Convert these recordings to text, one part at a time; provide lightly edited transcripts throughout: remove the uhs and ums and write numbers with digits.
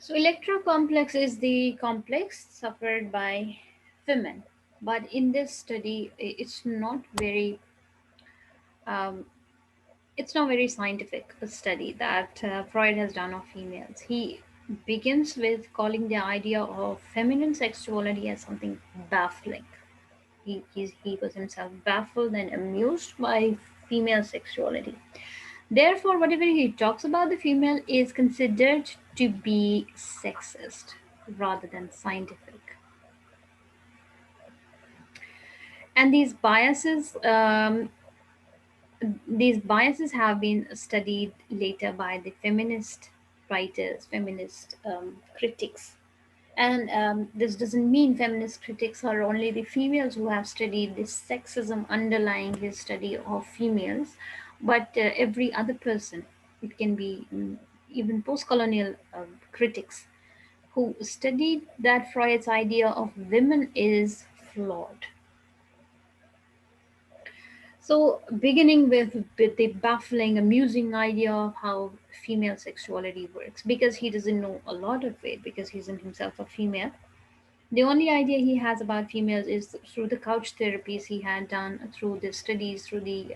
So Electra complex is the complex suffered by women, but in this study, um, it's not very scientific a study that Freud has done of females. He begins with calling the idea of feminine sexuality as something baffling. He was himself baffled and amused by female sexuality. Therefore, whatever he talks about the female is considered to be sexist rather than scientific. And these biases have been studied later by the feminist writers, feminist critics. And this doesn't mean feminist critics are only the females who have studied this sexism underlying his study of females, but every other person. It can be even post colonial critics who studied that Freud's idea of women is flawed. So, beginning with the baffling, amusing idea of how female sexuality works, because he doesn't know a lot of it, because he's in himself a female. The only idea he has about females is through the couch therapies he had done, through the studies, through the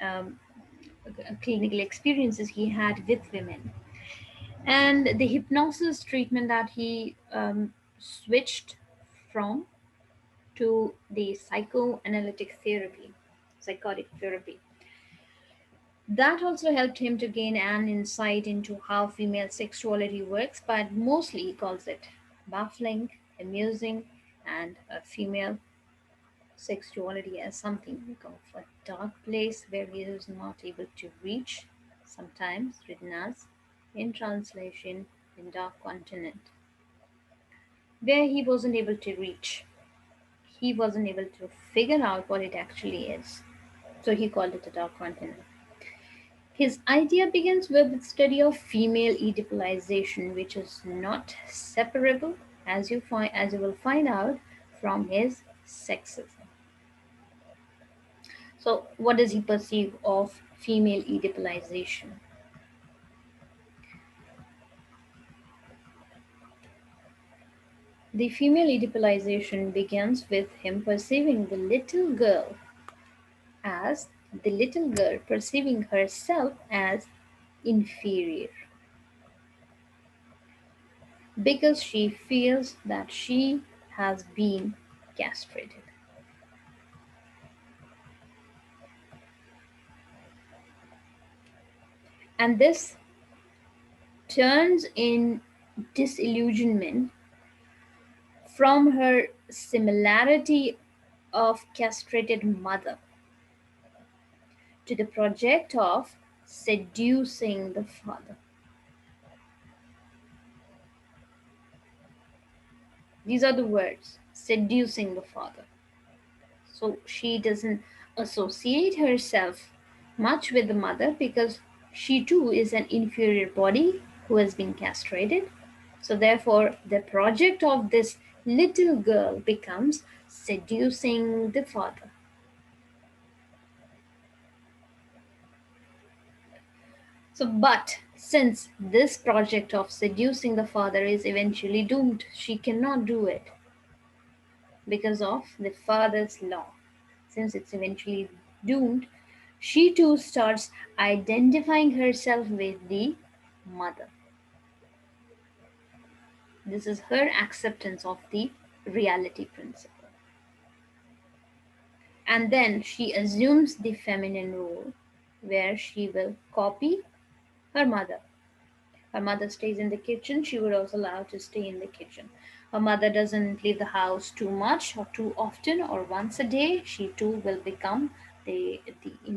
um, clinical experiences he had with women, and the hypnosis treatment that he switched from to the psychoanalytic therapy, psychotic therapy. That also helped him to gain an insight into how female sexuality works, but mostly he calls it baffling, amusing, and a female sexuality as something of a dark place where he is not able to reach, sometimes written as in translation in dark continent, where he wasn't able to reach. He wasn't able to figure out what it actually is. So he called it a dark continent. His idea begins with the study of female Edibilization, which is not separable, as you will find out, from his sexism. So, what does he perceive of female Edibilization? The female Edibilization begins with him perceiving the little girl perceiving herself as inferior because she feels that she has been castrated. And this turns in disillusionment from her similarity of castrated mother to the project of seducing the father. These are the words, seducing the father. So she doesn't associate herself much with the mother because she too is an inferior body who has been castrated. So therefore, the project of this little girl becomes seducing the father. So, but since this project of seducing the father is eventually doomed, she cannot do it because of the father's law. Since it's eventually doomed, she too starts identifying herself with the mother. This is her acceptance of the reality principle. And then she assumes the feminine role where she will copy her mother. Her mother stays in the kitchen, she would also allow to stay in the kitchen. Her mother doesn't leave the house too much or too often or once a day. She too will become in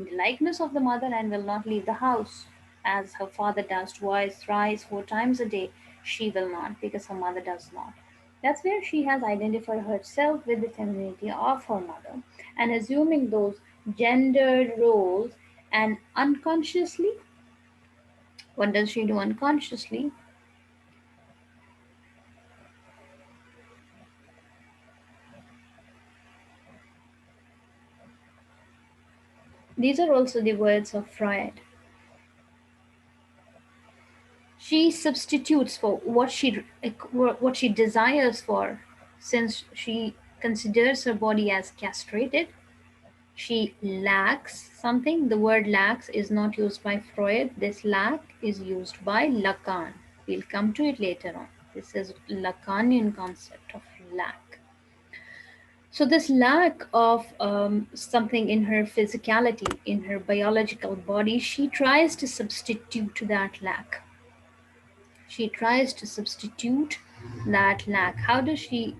the likeness of the mother and will not leave the house as her father does twice, thrice, 4 times a day. She will not because her mother does not. That's where she has identified herself with the femininity of her mother and assuming those gendered roles and unconsciously, what does she do unconsciously? These are also the words of Freud. She substitutes for what she desires for, since she considers her body as castrated. She lacks something. The word lacks is not used by Freud. This lack is used by Lacan. We'll come to it later on. This is Lacanian concept of lack. So this lack of something in her physicality, in her biological body, she tries to substitute that lack. She tries to substitute that lack. How does she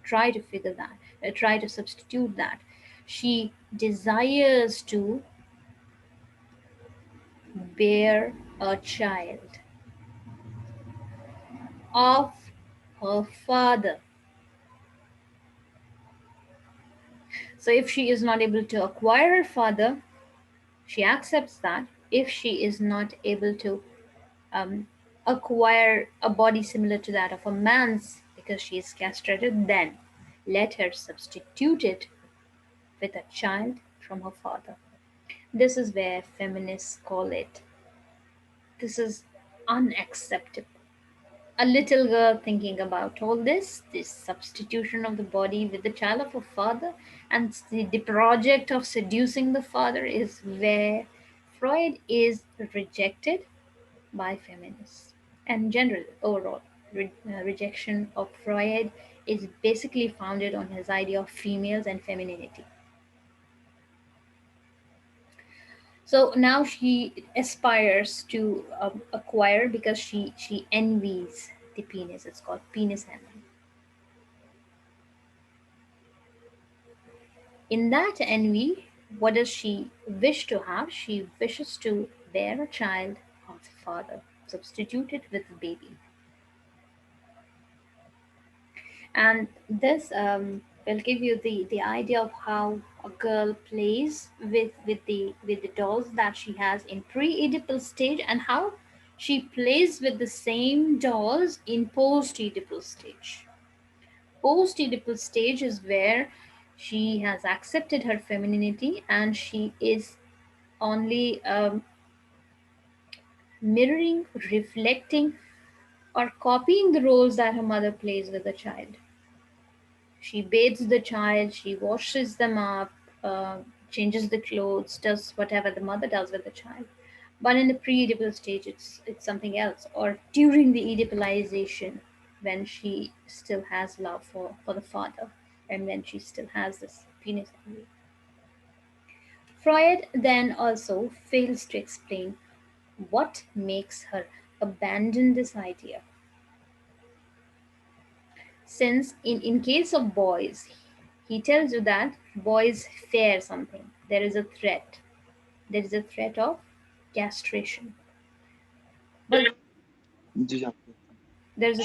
try to figure that? Try to substitute that. She desires to bear a child of her father. So if she is not able to acquire her father, she accepts that. If she is not able to um, acquire a body similar to that of a man's because she is castrated, then let her substitute it with a child from her father. This is where feminists call it. This is unacceptable. A little girl thinking about all this substitution of the body with the child of her father, and the project of seducing the father is where Freud is rejected by feminists. And general overall rejection of Freud is basically founded on his idea of females and femininity. So now she aspires to acquire because she envies the penis. It's called penis envy. In that envy, what does she wish to have? She wishes to bear a child of the father, substituted with the baby. And this will give you the idea of how a girl plays with the dolls that she has in pre-Oedipal stage, and how she plays with the same dolls in post-Oedipal stage. Post-Oedipal stage is where she has accepted her femininity and she is only mirroring, reflecting, or copying the roles that her mother plays with the child. She bathes the child, she washes them up, changes the clothes, does whatever the mother does with the child. But in the pre-Oedipal stage, it's something else. Or during the Oedipalization, when she still has love for the father, and when she still has this penis envy. Freud then also fails to explain what makes her abandon this idea. Since in case of boys, he tells you that boys fear something. There is a threat. There is a threat of castration. But जी आपको there's a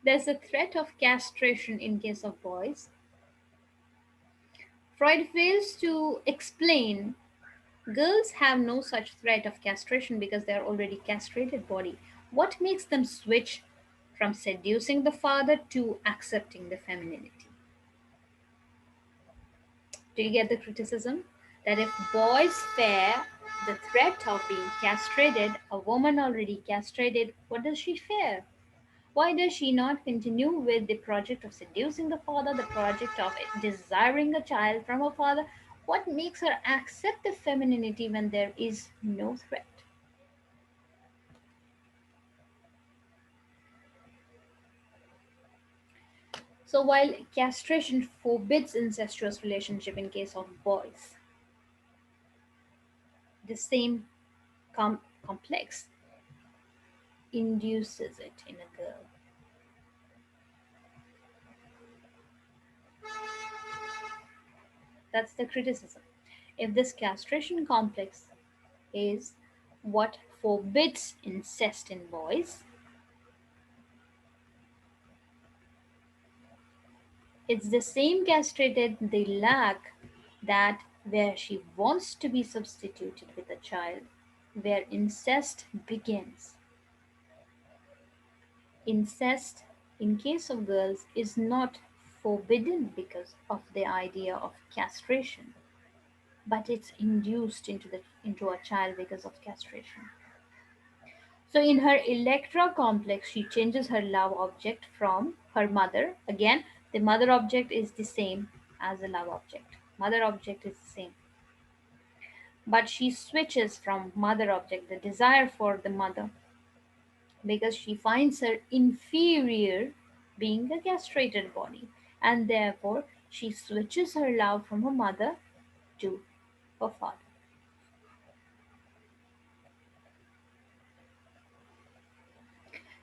there's a threat of castration in case of boys. Freud fails to explain girls have no such threat of castration because they are already castrated body. What makes them switch from seducing the father to accepting the femininity? Do you get the criticism? That if boys fear the threat of being castrated, a woman already castrated, what does she fear? Why does she not continue with the project of seducing the father, the project of desiring a child from her father? What makes her accept the femininity when there is no threat? So while castration forbids incestuous relationship in case of boys, the same complex induces it in a girl. That's the criticism. If this castration complex is what forbids incest in boys, it's the same castrated they lack that where she wants to be substituted with a child, where incest begins. Incest, in case of girls, is not forbidden because of the idea of castration. but it's induced into a child because of castration. So in her Electra complex, she changes her love object from her mother. Again, the mother object is the same as the love object. Mother object is the same. But she switches from mother object, the desire for the mother, because she finds her inferior being a castrated body. And therefore, she switches her love from her mother to her father.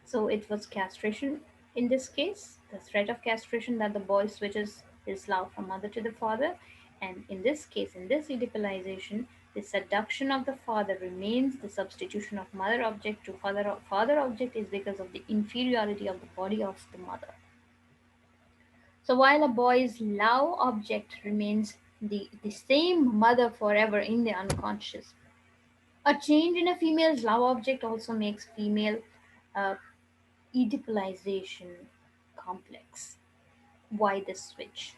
So it was castration in this case, the threat of castration, that the boy switches his love from mother to the father. And in this case, in this Oedipalization, the seduction of the father remains. The substitution of mother object to father object is because of the inferiority of the body of the mother. So while a boy's love object remains the same mother forever in the unconscious, a change in a female's love object also makes female uh, Edibilization complex. Why this switch?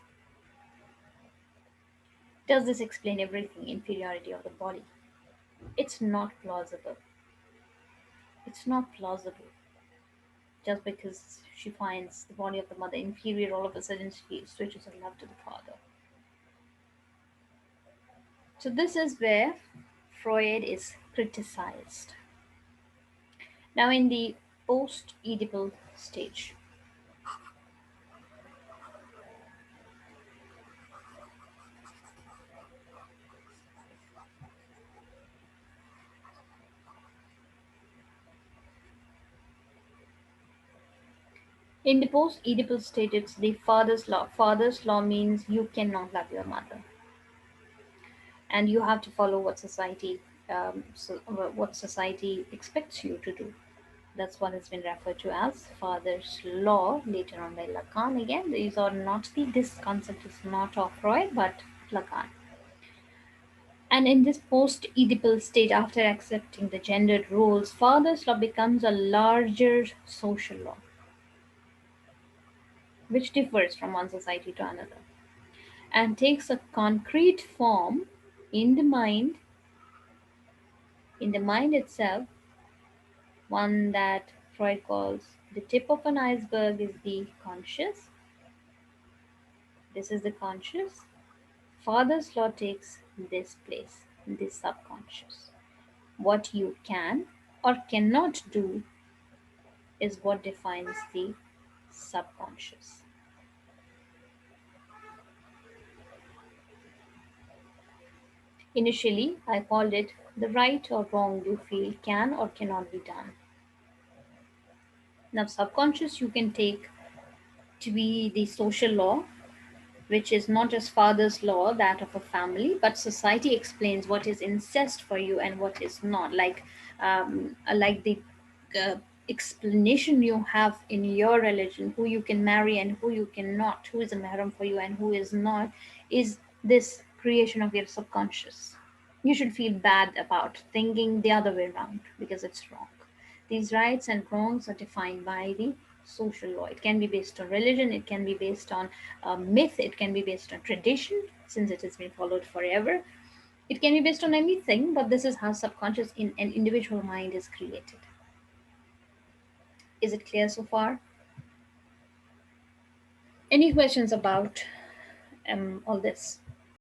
Does this explain everything? Inferiority of the body? It's not plausible. It's not plausible. Just because she finds the body of the mother inferior, all of a sudden she switches her love to the father. So this is where Freud is criticized. Now in the post-Oedipal stage, in the post-Oedipal stage, it's the father's law. Father's law means you cannot love your mother, and you have to follow what what society expects you to do. That's what has been referred to as father's law later on by Lacan. Again, these are not this concept is not of Freud but Lacan. And in this post-Oedipal state, after accepting the gendered roles, father's law becomes a larger social law, which differs from one society to another and takes a concrete form in the mind, in the mind itself, one that Freud calls the tip of an iceberg is the conscious. This is the conscious. Father's law takes this place, this subconscious. What you can or cannot do is what defines the subconscious. Initially, I called it the right or wrong you feel can or cannot be done. Now, subconscious you can take to be the social law, which is not just father's law, that of a family, but society explains what is incest for you and what is not. Like the uh, explanation you have in your religion, who you can marry and who you cannot, who is a mahram for you and who is not, is this creation of your subconscious. You should feel bad about thinking the other way around because it's wrong. These rights and wrongs are defined by the social law. It can be based on religion, it can be based on myth, it can be based on tradition, since it has been followed forever. It can be based on anything, but this is how subconscious in an individual mind is created. Is it clear so far? Any questions about all this?